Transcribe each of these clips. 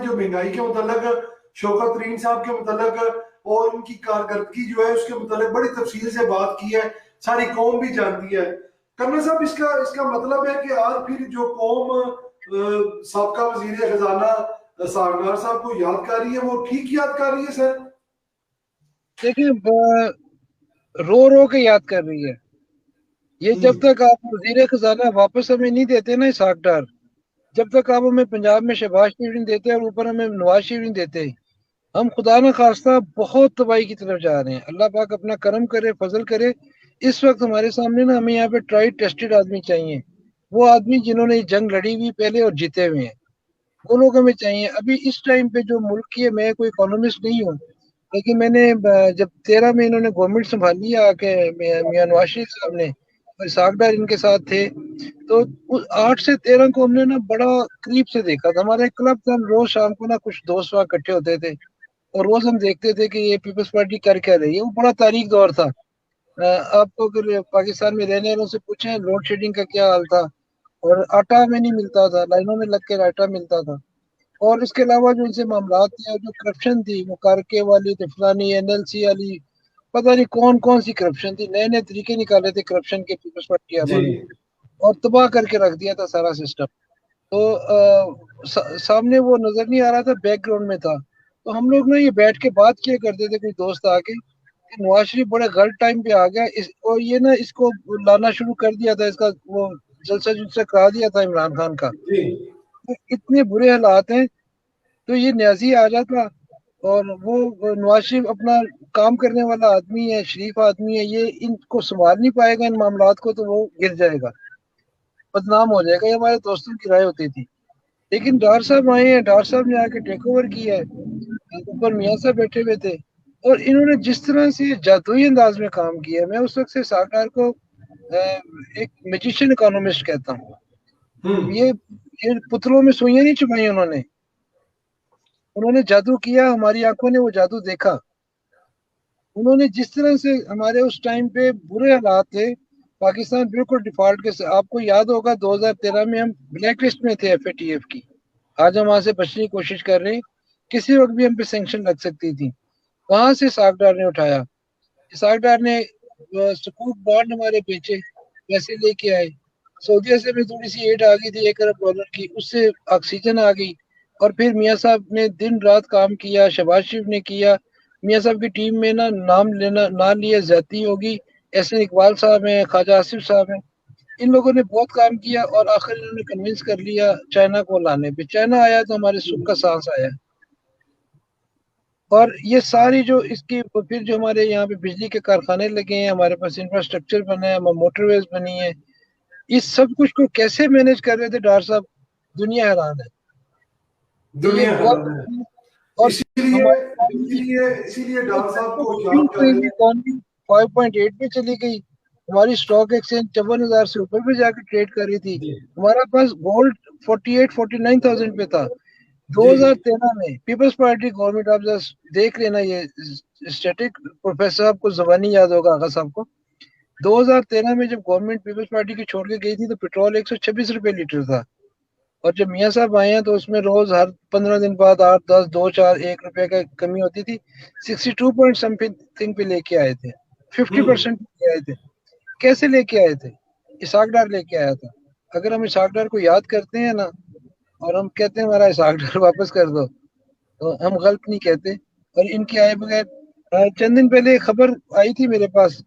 جو مہنگائی کے متعلق شوکت ترین صاحب کے متعلق اور ان کی کارکردگی جو ہے اس کے متعلق بڑی تفصیل سے بات کی ہے، ساری قوم بھی جانتی ہے۔ کرنل صاحب اس کا مطلب ہے کہ آج پھر جو قوم سابقہ وزیر خزانہ اسحاق ڈار صاحب کو یاد کر رہی ہے وہ ٹھیک یاد کر رہی ہے سر؟ دیکھیں رو رو کے یاد کر رہی ہے یہ، جب تک آپ وزیر خزانہ واپس ہمیں نہیں دیتے نا اسحاق ڈار، جب تک آپ ہمیں پنجاب میں شہباز شریف نہیں دیتے اور اوپر ہمیں نواز شریف نہیں دیتے، ہم خدا نہ خواستہ بہت تباہی کی طرف جا رہے ہیں۔ اللہ پاک اپنا کرم کرے، فضل کرے۔ اس وقت ہمارے سامنے نا ہمیں یہاں پہ ٹرائی ٹیسٹڈ آدمی چاہیے، وہ آدمی جنہوں نے یہ جنگ لڑی ہوئی پہلے اور جیتے ہوئے ہیں، وہ لوگ ہمیں چاہیے۔ ابھی اس ٹائم پہ جو ملک کی ہے، میں کوئی اکانومسٹ نہیں ہوں، لیکن میں نے جب 13 میں انہوں نے گورنمنٹ سنبھالی آ کے میاں نواز شریف صاحب نے اور اسحاق ڈار ان کے ساتھ تھے، تو 8 سے 13 کو ہم نے نا بڑا قریب سے دیکھا تھا۔ ہمارا ایک کلب تھا، ہم روز شام کو نا کچھ دوست وہاں اکٹھے ہوتے تھے اور روز ہم دیکھتے تھے کہ یہ پیپلز پارٹی کر کیا رہی ہے۔ وہ بڑا تاریخ دور تھا۔ آپ کو اگر پاکستان میں رہنے والوں سے پوچھیں لوڈ شیڈنگ کا کیا حال تھا، اور آٹا میں نہیں ملتا تھا، لائنوں میں لگ کے آٹا ملتا تھا۔ اور اس کے علاوہ جو ان سے معاملات تھے اور جو کرپشن تھی، وہ کارکے والی، فلانی NLC والی، پتہ نہیں کون کون سی کرپشن تھی، نئے نئے طریقے نکالے تھے کرپشن کے پیپلز پارٹی والوں نے، اور تباہ کر کے رکھ دیا تھا سارا سسٹم۔ تو سامنے وہ نظر نہیں آ رہا تھا، بیک گراؤنڈ میں تھا۔ تو ہم لوگ نا یہ بیٹھ کے بات کیا کرتے تھے، کوئی دوست آ کے، کہ نواز شریف بڑے غلط ٹائم پہ آ گیا، اور یہ نا اس کو لانا شروع کر دیا تھا، اس کا وہ جلسہ جلسہ کرا دیا تھا عمران خان کا۔ اتنے برے حالات ہیں، تو یہ نیازی آ جاتا، اور وہ نواز شریف اپنا کام کرنے والا آدمی ہے، شریف آدمی ہے، یہ ان کو سنبھال نہیں پائے گا ان معاملات کو، تو وہ گر جائے گا، بدنام ہو جائے گا۔ یہ ہمارے دوستوں کی رائے ہوتی تھی۔ لیکن ڈار صاحب آئے ہیں، ڈار صاحب نے آ کے ٹیک اوور کیا ہے، اوپر میاں صاحب بیٹھے ہوئے تھے، اور انہوں نے جس طرح سے جادوئی انداز میں کام کیا ہے، میں اس وقت سے اسحاق ڈار کو ایک میجیشین اکانومسٹ کہتا ہوں۔ یہ پتلوں میں سوئیاں نہیں چھپائی انہوں نے جادو کیا، ہماری آنکھوں نے وہ جادو دیکھا۔ انہوں نے جس طرح سے ہمارے اس ٹائم پہ برے حالات تھے، پاکستان بالکل ڈیفالٹ کے، آپ کو یاد ہوگا 2013 میں ہم بلیک لسٹ میں تھے FATF کی، آج ہم وہاں سے بچنے کی کوشش کر رہے ہیں، کسی وقت بھی ہم پہ سینکشن لگ سکتی تھی۔ وہاں سے اسحاق ڈار نے اٹھایا، اسحاق ڈار نے سکوک بانڈ ہمارے بیچے، پیسے لے کے آئے، سعودیہ سے بھی تھوڑی سی ایڈ آ گئی تھی $1 ارب کی، اس سے آکسیجن آ گئی، اور پھر میاں صاحب نے دن رات کام کیا، شہباز شریف نے کیا، میاں صاحب کی ٹیم میں نا نام لیے زیادتی ہوگی، احسن اقبال صاحب ہیں، خواجہ آصف صاحب ہیں، ان لوگوں نے بہت کام کیا، اور آخر انہوں نے کنونس کر لیا چائنا کو لانے پہ۔ چائنا آیا تو ہمارے سکھ کا سانس آیا، اور یہ ساری جو اس کی پھر جو ہمارے یہاں پہ بجلی کے کارخانے لگے ہیں، ہمارے پاس انفراسٹرکچر بنا ہے، موٹر ویز بنی ہے، اس سب کچھ کو کیسے مینج کر رہے تھے ڈار صاحب، دنیا حیران ہے۔ دنیا حیران ہے۔ اور اسی لیے ڈار صاحب کو یاد کر رہے ہیں۔ 5.8 پہ چلی گئی، ہماری اسٹاک ایکسچینج 54,000 سے اوپر پہ جا کے ٹریڈ کر رہی تھی، ہمارا پاس گولڈ 48-49,000 پہ تھا۔ 2013 میں پیپلز پارٹی گورنمنٹ، آپ دیکھ لینا یہ اسٹیٹک، پروفیسر صاحب کو زبانی یاد ہوگا، آغا صاحب کو، 2013 میں جب گورنمنٹ پیپلز پارٹی کی چھوڑ کے گئی تھی تو پیٹرول 126 روپے لیٹر تھا، اور جب میاں صاحب آئے ہیں تو اس میں روز ہر 15 دن بعد 8 10 2 4 1 روپے کا کمی ہوتی تھی، 62 پوائنٹ سم تھنگ پہ لے کے آئے تھے، 50% لے آئے تھے۔ کیسے لے کے آئے تھے؟ اسحاق ڈار لے کے آیا تھا۔ اگر ہم اسحاق ڈار کو یاد کرتے ہیں نا، اور ہم کہتے ہیں ہمارا اسحاق ڈار واپس کر دو، تو ہم غلط نہیں کہتے۔ اور ان کے آئے بغیر چند دن پہلے خبر آئی تھی میرے پاس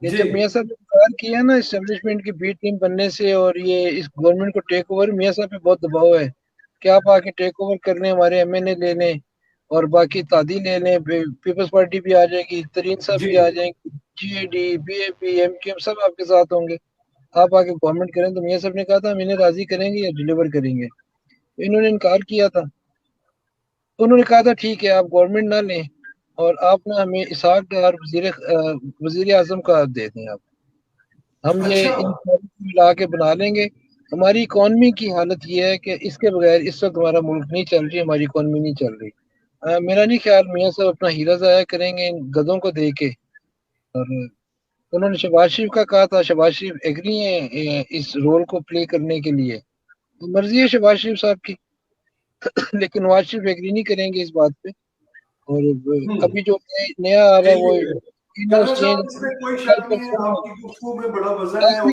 کہ جب میاں صاحب نے کار کیا نا اسٹیبلشمنٹ کی بی ٹیم بننے سے اور یہ اس گورنمنٹ کو ٹیک اوور، میاں صاحب پہ بہت دباؤ ہے کہ آپ آ کے ٹیک اوور کر لیں، ہمارے MNA لے لیں، اور باقی تادی لے لیں، پیپلز پارٹی بھی آ جائے گی، ترین صاحب بھی آ جائیں گے، GAD BAP MQM سب آپ کے ساتھ ہوں گے، آپ آ کے گورنمنٹ کریں۔ تو میاں صاحب نے کہا تھا ہم انہیں راضی کریں گے یا ڈیلیور کریں گے، تو انہوں نے انکار کیا تھا۔ انہوں نے کہا تھا ٹھیک ہے آپ گورنمنٹ نہ لیں، اور آپ نے ہمیں اسحاق ڈار وزیر اعظم کا دے دیں، آپ ہم یہ ان ملا کے بنا لیں گے۔ ہماری اکانومی کی حالت یہ ہے کہ اس کے بغیر اس وقت ہمارا ملک نہیں چل رہی، ہماری اکانومی نہیں چل رہی۔ میرا نہیں خیال میاں صاحب اپنا ہیرا ضائع کریں گے ان گدوں کو دے کے۔ اور انہوں نے شہباز شریف کا کہا تھا، شہباز شریف ایگری ہیں اس رول کو پلے کرنے کے لیے، مرضی ہے شہباز شریف صاحب کی۔ لیکن نواز شریف ایگری نہیں کریں گے اس بات پہ. اور ہوں. ابھی جو نیا آ رہا ہے وہ کرنل چینج صاحب اس میں کوئی شک نہیں ہے، آپ کی گفتگو میں بڑا وزن ہے.